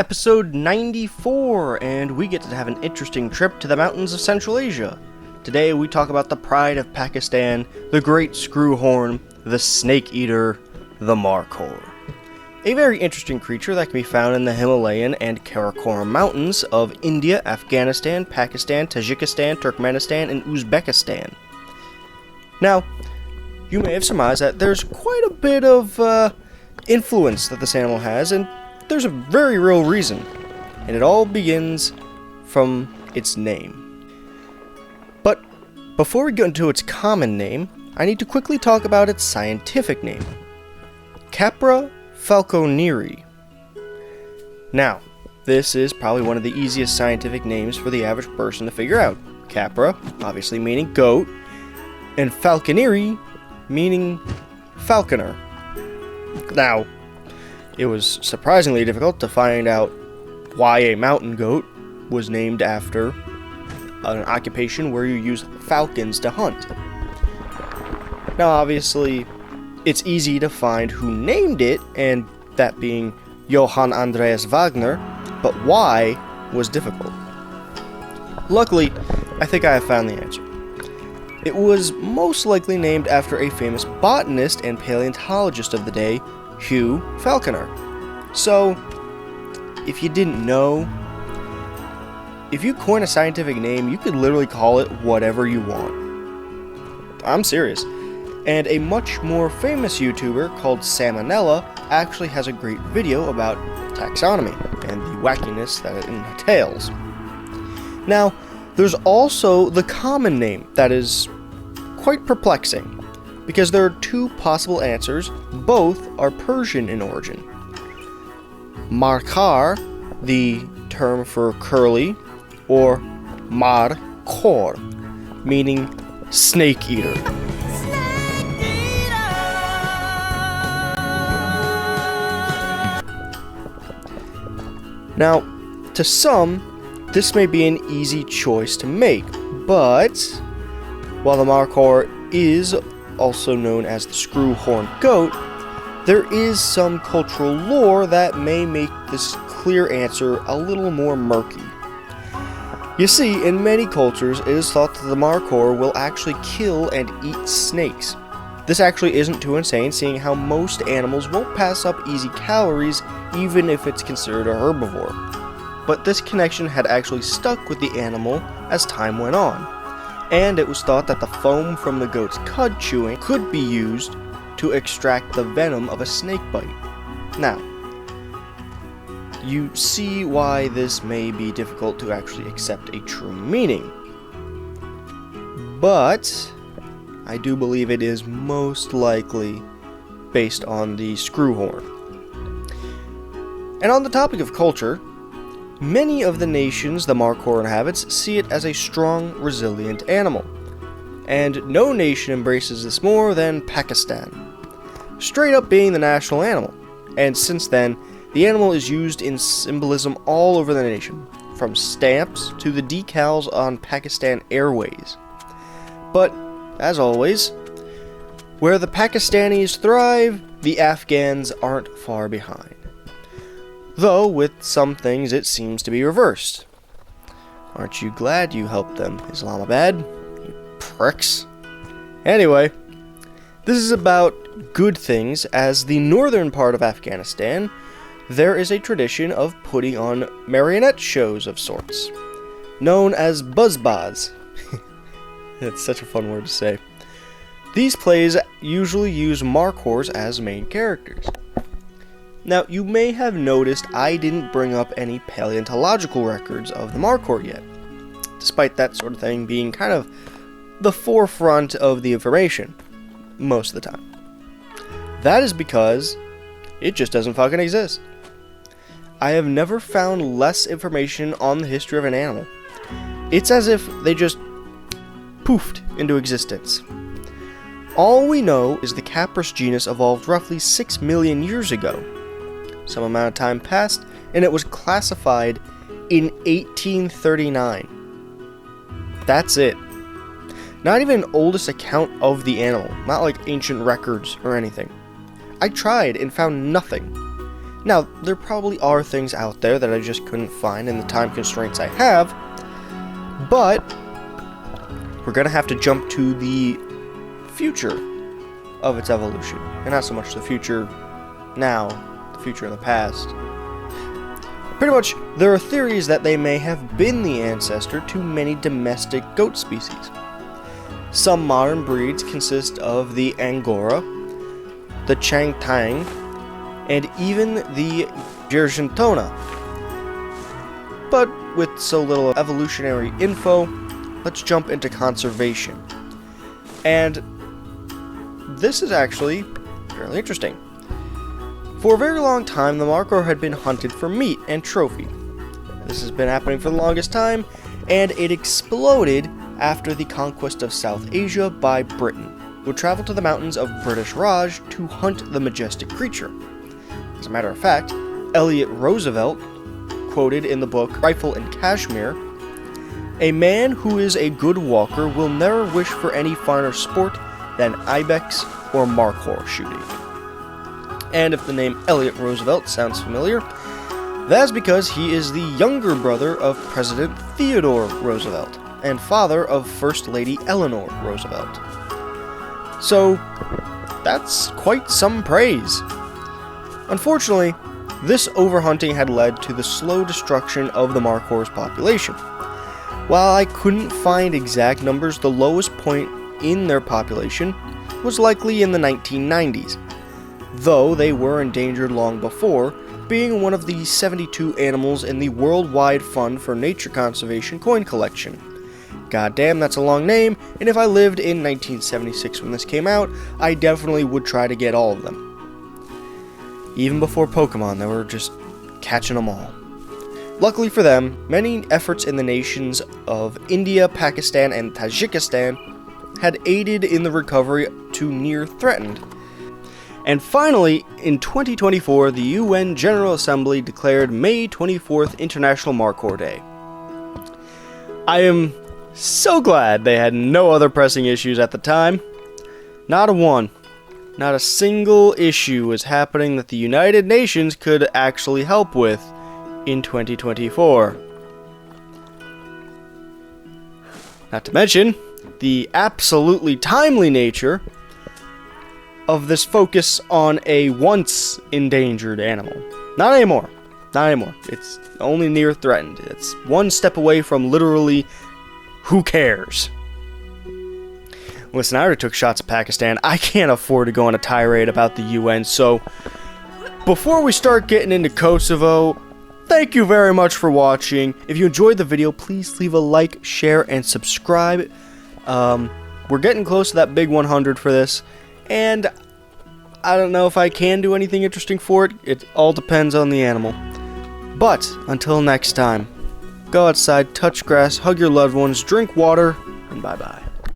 episode 94, and we get to have an interesting trip to the mountains of Central Asia. Today we talk about the pride of Pakistan, the great screwhorn, the snake eater, the Markhor. A very interesting creature that can be found in the Himalayan and Karakoram mountains of India, Afghanistan, Pakistan, Tajikistan, Turkmenistan, and Uzbekistan. Now, you may have surmised that there's quite a bit of influence that this animal has, and there's a very real reason, and it all begins from its name. But before we get into its common name, I need to quickly talk about its scientific name, Capra falconeri. Now, this is probably one of the easiest scientific names for the average person to figure out. Capra, obviously meaning goat, and falconeri, meaning falconer. Now, it was surprisingly difficult to find out why a mountain goat was named after an occupation where you use falcons to hunt. Now, obviously, it's easy to find who named it, and that being Johann Andreas Wagner, but why was difficult. Luckily, I think I have found the answer. It was most likely named after a famous botanist and paleontologist of the day, Hugh Falconer. So, if you didn't know, if you coin a scientific name, you could literally call it whatever you want. I'm serious. And a much more famous YouTuber called Salmonella actually has a great video about taxonomy and the wackiness that it entails. Now, there's also the common name that is quite perplexing, because there are two possible answers, both are Persian in origin. Markhor, the term for curly, or Markhor, meaning snake eater. Now, to some, this may be an easy choice to make, but while the Markhor is also known as the screw-horned goat, there is some cultural lore that may make this clear answer a little more murky. You see, in many cultures, it is thought that the Markhor will actually kill and eat snakes. This actually isn't too insane, seeing how most animals won't pass up easy calories even if it's considered a herbivore. But this connection had actually stuck with the animal as time went on, and it was thought that the foam from the goat's cud chewing could be used to extract the venom of a snake bite. Now, you see why this may be difficult to actually accept a true meaning, but I do believe it is most likely based on the screwhorn. And on the topic of culture, many of the nations the Markhor inhabits see it as a strong, resilient animal, and no nation embraces this more than Pakistan, straight up being the national animal, and since then, the animal is used in symbolism all over the nation, from stamps to the decals on Pakistan Airways. But, as always, where the Pakistanis thrive, the Afghans aren't far behind. Though, with some things it seems to be reversed. Aren't you glad you helped them, Islamabad? You pricks. Anyway, this is about good things, as the northern part of Afghanistan, there is a tradition of putting on marionette shows of sorts, known as buzzbaz. That's such a fun word to say. These plays usually use Markhors as main characters. Now, you may have noticed I didn't bring up any paleontological records of the Markhor yet, despite that sort of thing being kind of the forefront of the information, most of the time. That is because it just doesn't fucking exist. I have never found less information on the history of an animal. It's as if they just poofed into existence. All we know is the Capra genus evolved roughly 6 million years ago. Some amount of time passed, and it was classified in 1839. That's it. Not even an oldest account of the animal, not like ancient records or anything. I tried and found nothing. Now, there probably are things out there that I just couldn't find in the time constraints I have, but we're going to have to jump to the future of its evolution, and not so much the future now, the future in the past. Pretty much, there are theories that they may have been the ancestor to many domestic goat species. Some modern breeds consist of the Angora, the Changtang, and even the Argentona. But with so little evolutionary info, let's jump into conservation. And this is actually fairly interesting. For a very long time, the Markhor had been hunted for meat and trophy. This has been happening for the longest time, and it exploded after the conquest of South Asia by Britain, who traveled to the mountains of British Raj to hunt the majestic creature. As a matter of fact, Elliot Roosevelt, quoted in the book Rifle in Kashmir, "A man who is a good walker will never wish for any finer sport than ibex or markhor shooting." And if the name Elliot Roosevelt sounds familiar, that's because he is the younger brother of President Theodore Roosevelt and father of First Lady Eleanor Roosevelt. So, that's quite some praise. Unfortunately, this overhunting had led to the slow destruction of the Markhor's population. While I couldn't find exact numbers, the lowest point in their population was likely in the 1990s, though they were endangered long before, being one of the 72 animals in the Worldwide Fund for Nature Conservation coin collection. Goddamn, that's a long name, and if I lived in 1976 when this came out, I definitely would try to get all of them. Even before Pokemon, they were just catching them all. Luckily for them, many efforts in the nations of India, Pakistan, and Tajikistan had aided in the recovery to near threatened. And finally, in 2024, the UN General Assembly declared May 24th International Markhor Day. I am so glad they had no other pressing issues at the time. Not a one. Not a single issue was happening that the United Nations could actually help with in 2024. Not to mention the absolutely timely nature of this focus on a once endangered animal. Not anymore. Not anymore. It's only near threatened. It's one step away from literally, who cares? Listen, I already took shots at Pakistan. I can't afford to go on a tirade about the UN, so before we start getting into Kosovo, thank you very much for watching. If you enjoyed the video, please leave a like, share, and subscribe. We're getting close to that big 100 for this, and I don't know if I can do anything interesting for it. It all depends on the animal. But until next time, go outside, touch grass, hug your loved ones, drink water, and bye-bye.